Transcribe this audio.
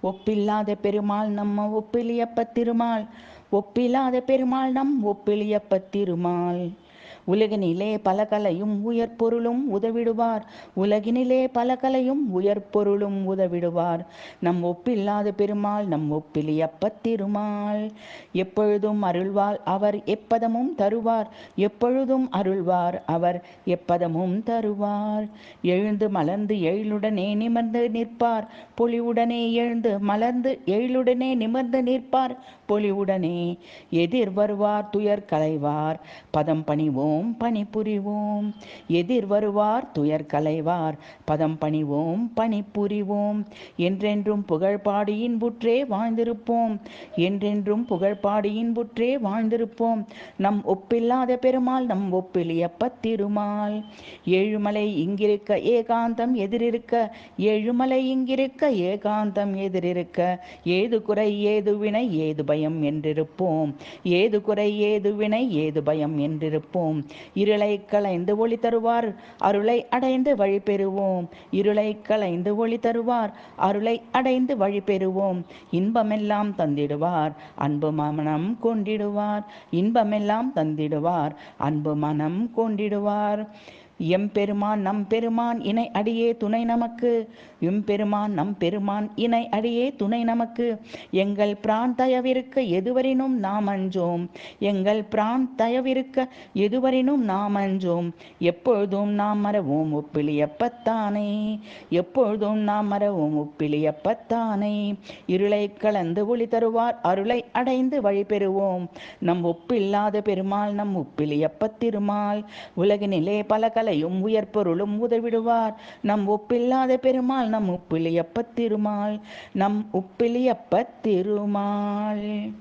ஒப்பில்லாத பெருமாள் நம்ம ஒப்பிலியப்பத் திருமால். ஒப்பில்லாத பெருமாள் நம் ஒப்பிலியப்பத் திருமால். உலகினிலே பல கலையும் உயர்பொருளும் உதவிடுவார். உலகினிலே பல கலையும் உயர்பொருளும் உதவிடுவார். நம் ஒப்பில்லாத பெருமாள் நம் ஒப்பிலியப்பத் திருமால். எப்பொழுதும் அருள்வார் அவர் எப்பதமும் தருவார். எப்பொழுதும் அருள்வார் அவர் எப்பதமும் தருவார். எழுந்து மலர்ந்து எழிலுடனே நிமிர்ந்து நிற்பார். பொலிவுடனே எழுந்து மலர்ந்து எழிலுடனே நிமிர்ந்து நிற்பார். பொலிவுடனே எதிர் வருவார் துயர் களைவார். பதம் பணிவோம் பணி புரிவோம். எதிர் வருவார் துயர் களைவார். பதம் பணிவோம் பணி புரிவோம். என்றென்றும் புகழ் பாடி இன்புற்றே வாழ்ந்திருப்போம். என்றென்றும் புகழ் பாடி இன்புற்றே வாழ்ந்திருப்போம். நம் ஒப்பில்லாத பெருமாள் நம் ஒப்பிலியப்பத் திருமால். ஏழுமலை இங்கிருக்க ஏகாந்தம் எதிரிருக்க. ஏழுமலை இங்கிருக்க ஏகாந்தம் எதிரிருக்க. ஏது குறை ஏது வினை ஏது பயம் என்றிருப்போம். ஏது குறை ஏது வினை ஏது பயம் என்றிருப்போம். இருளை களைந்து ஒளி தருவார் அருளை அடைந்து வழி பெறுவோம். இருளை களைந்து ஒளி தருவார் அருளை அடைந்து வழி பெறுவோம். இன்பமெல்லாம் தந்திடுவார் அன்பு மனம் கொண்டிடுவார். இன்பமெல்லாம் தந்திடுவார் அன்பு மனம் கொண்டிடுவார். எம்பெருமான் நம் பெருமான் இணை அடியே துணை நமக்கு. எம்பெருமான் நம் பெருமான் இணை அடியே துணை நமக்கு. எங்கள் பிரான் தயவிருக்க எதுவரினும் நாம் அஞ்சோம். எங்கள் பிரான் தயவிருக்க எதுவரினும் நாம் அஞ்சோம். எப்பொழுதும் நாம் மறவோம் ஒப்பிலியப்பத்தானே. எப்பொழுதும் நாம் மறவோம் ஒப்பிலியப்பத்தானே. இருளை கலந்து ஒளி தருவார் அருளை அடைந்து வழி பெறுவோம். நம் ஒப்பில்லாத பெருமாள் நம் ஒப்பிலியப்பத் திருமால். உலகினிலே பல கலையும் உயர்பொருளும் உதவிடுவார். நம் ஒப்பில்லாத பெருமாள் நம் ஒப்பிலியப்பத் திருமால். நம் ஒப்பிலியப்பத் திருமால்.